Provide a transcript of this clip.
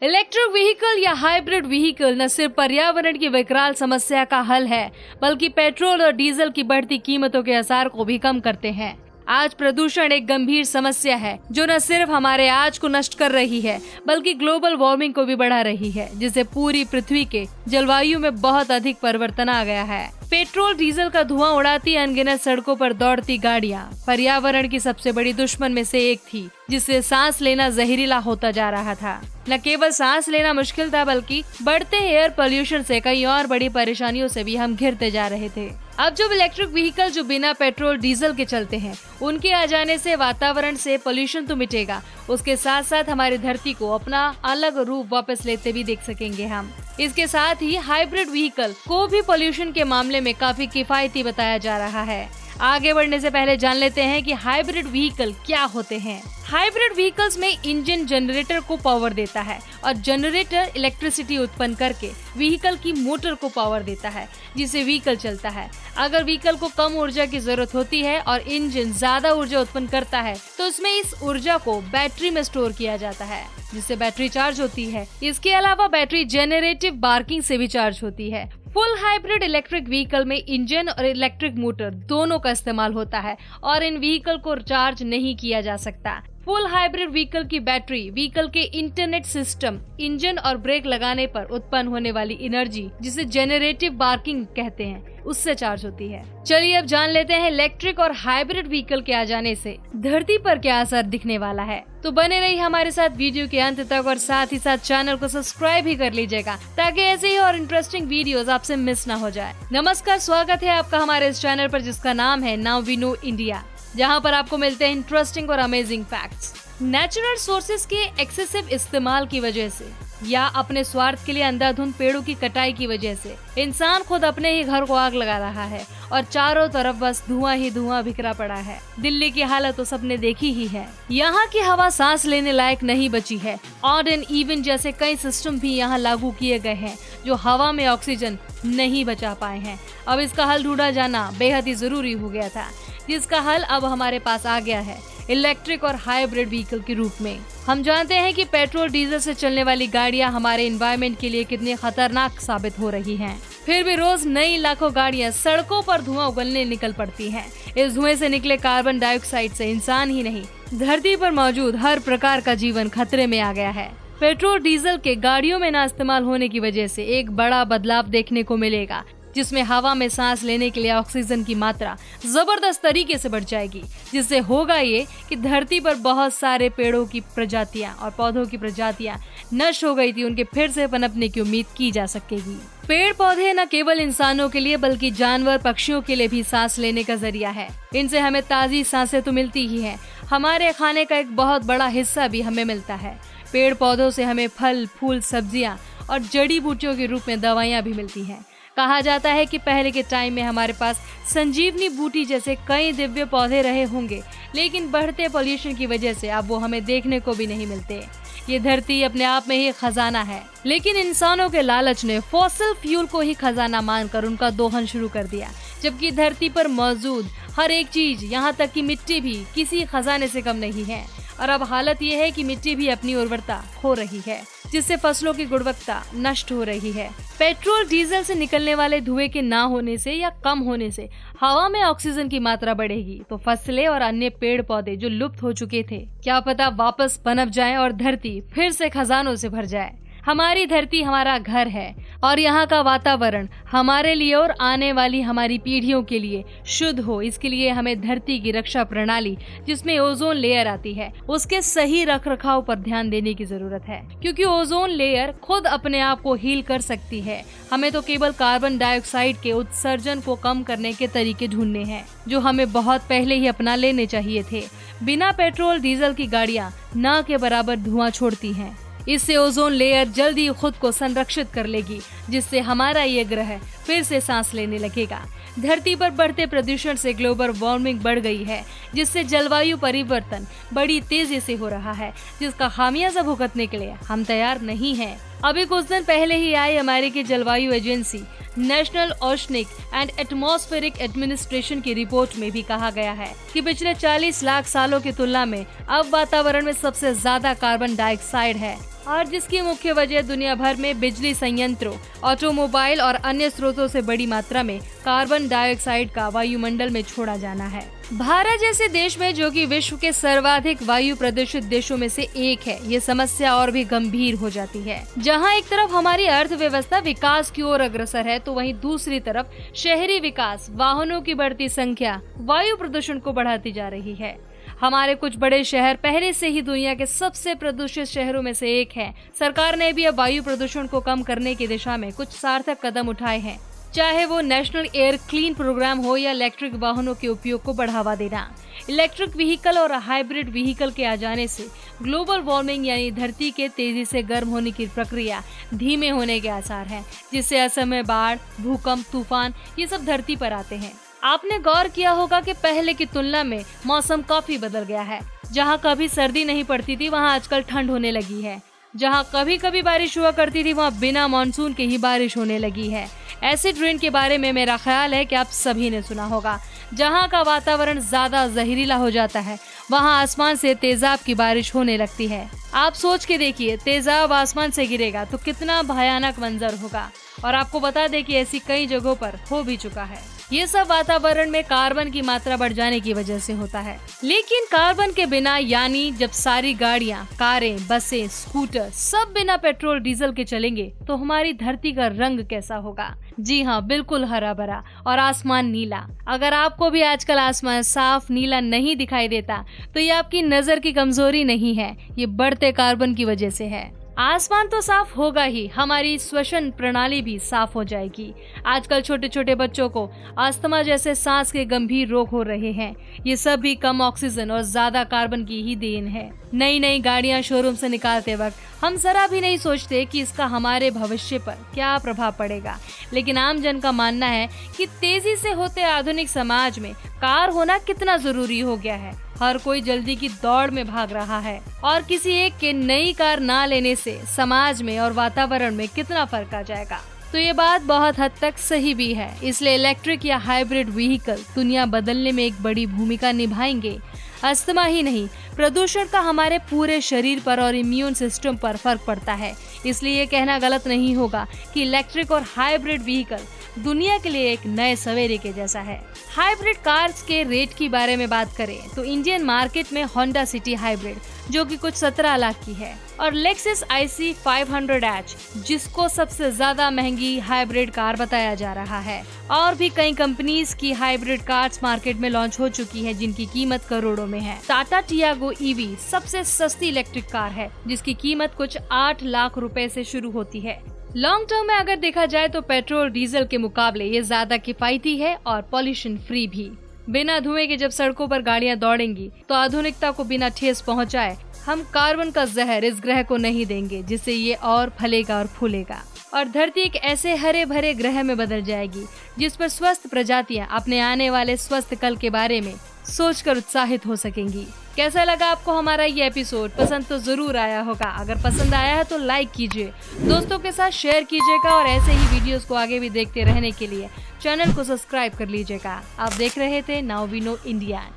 Electric vehicle या hybrid vehicle न सिर्फ पर्यावरण की विकराल समस्या का हल है, बल्कि पेट्रोल और डीजल की बढ़ती कीमतों के असर को भी कम करते हैं। आज प्रदूषण एक गंभीर समस्या है जो न सिर्फ हमारे आज को नष्ट कर रही है, बल्कि ग्लोबल वार्मिंग को भी बढ़ा रही है, जिससे पूरी पृथ्वी के जलवायु में बहुत अधिक परिवर्तन आ गया है। पेट्रोल डीजल का धुआं उड़ाती अनगिनत सड़कों पर दौड़ती गाड़ियां पर्यावरण की सबसे बड़ी दुश्मन में से एक थी, जिससे सांस लेना जहरीला होता जा रहा था। न केवल सांस लेना मुश्किल था, बल्कि बढ़ते एयर पोल्यूशन से कई और बड़ी परेशानियों से भी हम घिरते जा रहे थे। अब जो इलेक्ट्रिक व्हीकल जो बिना पेट्रोल डीजल के चलते हैं, उनके आ जाने से वातावरण से पोल्यूशन तो मिटेगा, उसके साथ साथ हमारी धरती को अपना अलग रूप वापस लेते भी देख सकेंगे हम। इसके साथ ही हाइब्रिड व्हीकल को भी पोल्यूशन के मामले में काफी किफायती बताया जा रहा है। आगे बढ़ने से पहले जान लेते हैं कि हाइब्रिड व्हीकल क्या होते हैं। हाइब्रिड व्हीकल्स में इंजन जनरेटर को पावर देता है और जनरेटर इलेक्ट्रिसिटी उत्पन्न करके व्हीकल की मोटर को पावर देता है, जिससे व्हीकल चलता है। अगर व्हीकल को कम ऊर्जा की जरूरत होती है और इंजन ज्यादा ऊर्जा उत्पन्न करता है, तो उसमें इस ऊर्जा को बैटरी में स्टोर किया जाता है, जिससे बैटरी चार्ज होती है। इसके अलावा बैटरी जेनरेटिव बार्किंग से भी चार्ज होती है। फुल हाइब्रिड इलेक्ट्रिक व्हीकल में इंजन और इलेक्ट्रिक मोटर दोनों का इस्तेमाल होता है और इन व्हीकल को चार्ज नहीं किया जा सकता। फुल हाइब्रिड व्हीकल की बैटरी व्हीकल के इंटरनेट सिस्टम, इंजन और ब्रेक लगाने पर उत्पन्न होने वाली एनर्जी, जिसे जेनरेटिव बार्किंग कहते हैं, उससे चार्ज होती है। चलिए अब जान लेते हैं इलेक्ट्रिक और हाइब्रिड व्हीकल के आ जाने से धरती पर क्या असर दिखने वाला है। तो बने रहिए हमारे साथ वीडियो के अंत तक और साथ ही साथ चैनल को सब्सक्राइब भी कर लीजिएगा, ताकि ऐसे ही और इंटरेस्टिंग वीडियोस आपसे मिस ना हो जाए। नमस्कार, स्वागत है आपका हमारे इस चैनल पर, जिसका नाम है नाउ वी नो इंडिया, जहां पर आपको मिलते हैं इंटरेस्टिंग और अमेजिंग फैक्ट्स। नेचुरल सोर्सेज के एक्सेसिव इस्तेमाल की वजह से या अपने स्वार्थ के लिए अंधाधुंध पेड़ों की कटाई की वजह से इंसान खुद अपने ही घर को आग लगा रहा है और चारों तरफ बस धुआं ही धुआं बिखरा पड़ा है। दिल्ली की हालत तो सबने देखी ही है। यहाँ की हवा सांस लेने लायक नहीं बची है। ऑड एंड इवन जैसे कई सिस्टम भी यहाँ लागू किए गए हैं जो हवा में ऑक्सीजन नहीं बचा पाए हैं। अब इसका हल ढूंढा जाना बेहद ही जरूरी हो गया था, जिसका हल अब हमारे पास आ गया है इलेक्ट्रिक और हाइब्रिड व्हीकल के रूप में। हम जानते हैं कि पेट्रोल डीजल से चलने वाली गाड़ियां हमारे एनवायरनमेंट के लिए कितनी खतरनाक साबित हो रही हैं। फिर भी रोज नई लाखों गाड़ियां सड़कों पर धुआं उगलने निकल पड़ती हैं। इस धुएं से निकले कार्बन डाइऑक्साइड से इंसान ही नहीं, धरती पर मौजूद हर प्रकार का जीवन खतरे में आ गया है। पेट्रोल डीजल के गाड़ियों में ना इस्तेमाल होने की वजह से एक बड़ा बदलाव देखने को मिलेगा, जिसमें हवा में सांस लेने के लिए ऑक्सीजन की मात्रा जबरदस्त तरीके से बढ़ जाएगी, जिससे होगा ये कि धरती पर बहुत सारे पेड़ों की प्रजातियां और पौधों की प्रजातियां नष्ट हो गई थी, उनके फिर से पनपने की उम्मीद की जा सकेगी। पेड़ पौधे न केवल इंसानों के लिए बल्कि जानवर पक्षियों के लिए भी सांस लेने का जरिया है। इनसे हमें ताजी सांसें तो मिलती ही है, हमारे खाने का एक बहुत बड़ा हिस्सा भी हमें मिलता है। पेड़ पौधों से हमें फल, फूल, सब्जियां और जड़ी बूटियों के रूप में दवाइयां भी मिलती हैं। कहा जाता है कि पहले के टाइम में हमारे पास संजीवनी बूटी जैसे कई दिव्य पौधे रहे होंगे, लेकिन बढ़ते पोल्यूशन की वजह से अब वो हमें देखने को भी नहीं मिलते। ये धरती अपने आप में ही खजाना है, लेकिन इंसानों के लालच ने फॉसिल फ्यूल को ही खजाना मानकर उनका दोहन शुरू कर दिया, जबकि धरती पर मौजूद हर एक चीज, यहाँ तक कि मिट्टी भी किसी खजाने से कम नहीं है। और अब हालत ये है कि मिट्टी भी अपनी उर्वरता खो रही है, जिससे फसलों की गुणवत्ता नष्ट हो रही है। पेट्रोल डीजल से निकलने वाले धुएं के ना होने से या कम होने से हवा में ऑक्सीजन की मात्रा बढ़ेगी, तो फसलें और अन्य पेड़ पौधे जो लुप्त हो चुके थे, क्या पता वापस पनप जाएं और धरती फिर से खजानों से भर जाए। हमारी धरती हमारा घर है और यहाँ का वातावरण हमारे लिए और आने वाली हमारी पीढ़ियों के लिए शुद्ध हो, इसके लिए हमें धरती की रक्षा प्रणाली, जिसमें ओजोन लेयर आती है, उसके सही रखरखाव पर ध्यान देने की जरूरत है, क्योंकि ओजोन लेयर खुद अपने आप को हील कर सकती है। हमें तो केवल कार्बन डाइऑक्साइड के उत्सर्जन को कम करने के तरीके ढूंढने हैं, जो हमें बहुत पहले ही अपना लेने चाहिए थे। बिना पेट्रोल डीजल की गाड़ियाँ न के बराबर धुआं छोड़ती हैं। इससे ओजोन लेयर जल्दी खुद को संरक्षित कर लेगी, जिससे हमारा ये ग्रह फिर से सांस लेने लगेगा। धरती पर बढ़ते प्रदूषण से ग्लोबल वार्मिंग बढ़ गई है, जिससे जलवायु परिवर्तन बड़ी तेजी से हो रहा है, जिसका खामियाजा भुगतने के लिए हम तैयार नहीं हैं। अभी कुछ दिन पहले ही आई अमेरिकी जलवायु agency national oceanic and atmospheric administration की रिपोर्ट में भी कहा गया है कि पिछले 40 लाख सालों की तुलना में अब वातावरण में सबसे ज्यादा कार्बन डाइऑक्साइड है। और जिसकी मुख्य वजह दुनिया भर में बिजली संयंत्रों, ऑटोमोबाइल और अन्य स्रोतों से बड़ी मात्रा में कार्बन डाइऑक्साइड का वायुमंडल में छोड़ा जाना है। भारत जैसे देश में, जो कि विश्व के सर्वाधिक वायु प्रदूषित देशों में से एक है, ये समस्या और भी गंभीर हो जाती है। जहां एक तरफ हमारी अर्थव्यवस्था विकास की ओर अग्रसर है, तो वहीं दूसरी तरफ शहरी विकास, वाहनों की बढ़ती संख्या वायु प्रदूषण को बढ़ाती जा रही है। हमारे कुछ बड़े शहर पहले से ही दुनिया के सबसे प्रदूषित शहरों में से एक है। सरकार ने भी अब वायु प्रदूषण को कम करने की दिशा में कुछ सार्थक कदम उठाए हैं, चाहे वो नेशनल एयर क्लीन प्रोग्राम हो या इलेक्ट्रिक वाहनों के उपयोग को बढ़ावा देना। इलेक्ट्रिक व्हीकल और हाइब्रिड व्हीकल के आ जाने से ग्लोबल वार्मिंग यानी धरती के तेजी से गर्म होने की प्रक्रिया धीमे होने के आसार हैं, जिससे असमय बाढ़, भूकंप, तूफान ये सब धरती पर आते हैं। आपने गौर किया होगा कि पहले की तुलना में मौसम काफी बदल गया है। जहां कभी सर्दी नहीं पड़ती थी, वहां आजकल ठंड होने लगी है। जहां कभी कभी बारिश हुआ करती थी, वहां बिना मानसून के ही बारिश होने लगी है। एसिड रेन के बारे में मेरा ख्याल है कि आप सभी ने सुना होगा। जहां का वातावरण ज्यादा जहरीला हो जाता है, वहां आसमान से तेजाब की बारिश होने लगती है। आप सोच के देखिए, तेजाब आसमान से गिरेगा तो कितना भयानक मंजर होगा। और आपको बता दें कि ऐसी कई जगहों पर हो भी चुका है। ये सब वातावरण में कार्बन की मात्रा बढ़ जाने की वजह से होता है। लेकिन कार्बन के बिना, यानी जब सारी गाड़ियां, कारें, बसें, स्कूटर सब बिना पेट्रोल डीजल के चलेंगे, तो हमारी धरती का रंग कैसा होगा? जी हाँ, बिल्कुल हरा भरा और आसमान नीला। अगर आपको भी आजकल आसमान साफ नीला नहीं दिखाई देता, तो ये आपकी नजर की कमजोरी नहीं है, ये बढ़ते कार्बन की वजह से है। आसमान तो साफ होगा ही, हमारी श्वसन प्रणाली भी साफ हो जाएगी। आजकल छोटे छोटे बच्चों को अस्थमा जैसे सांस के गंभीर रोग हो रहे हैं। ये सब भी कम ऑक्सीजन और ज्यादा कार्बन की ही देन है। नई नई गाड़ियां शोरूम से निकालते वक्त हम जरा भी नहीं सोचते कि इसका हमारे भविष्य पर क्या प्रभाव पड़ेगा। लेकिन आम जन का मानना है कि तेजी से होते आधुनिक समाज में कार होना कितना जरूरी हो गया है। हर कोई जल्दी की दौड़ में भाग रहा है और किसी एक के नई कार ना लेने से समाज में और वातावरण में कितना फर्क आ जाएगा। तो ये बात बहुत हद तक सही भी है। इसलिए इलेक्ट्रिक या हाइब्रिड व्हीकल दुनिया बदलने में एक बड़ी भूमिका निभाएंगे। अस्थमा ही नहीं, प्रदूषण का हमारे पूरे शरीर पर और इम्यून सिस्टम पर फर्क पड़ता है। इसलिए ये कहना गलत नहीं होगा कि इलेक्ट्रिक और हाइब्रिड व्हीकल दुनिया के लिए एक नए सवेरे के जैसा है। हाइब्रिड कार्स के रेट की बारे में बात करें तो इंडियन मार्केट में होंडा सिटी हाइब्रिड, जो कि कुछ 17 लाख की है, और लेक्सस IC 500H, जिसको सबसे ज्यादा महंगी हाइब्रिड कार बताया जा रहा है। और भी कई कंपनीज की हाइब्रिड कार्स मार्केट में लॉन्च हो चुकी है, जिनकी कीमत करोड़ों में है। टाटा टियागो EV सबसे सस्ती इलेक्ट्रिक कार है, जिसकी कीमत कुछ 8 लाख रुपए से शुरू होती है। लॉन्ग टर्म में अगर देखा जाए तो पेट्रोल डीजल के मुकाबले ये ज्यादा किफायती है और पॉल्यूशन फ्री भी। बिना धुएं के जब सड़कों पर गाड़ियां दौड़ेंगी, तो आधुनिकता को बिना ठेस पहुंचाए हम कार्बन का जहर इस ग्रह को नहीं देंगे, जिससे ये और फलेगा और फूलेगा और धरती एक ऐसे हरे भरे ग्रह में बदल जाएगी, जिस पर स्वस्थ प्रजातियां अपने आने वाले स्वस्थ कल के बारे में सोचकर उत्साहित हो सकेंगी। कैसा लगा आपको हमारा ये एपिसोड? पसंद तो जरूर आया होगा। अगर पसंद आया है तो लाइक कीजिए, दोस्तों के साथ शेयर कीजिएगा और ऐसे ही वीडियोस को आगे भी देखते रहने के लिए चैनल को सब्सक्राइब कर लीजिएगा। आप देख रहे थे नाउ वी नो इंडिया।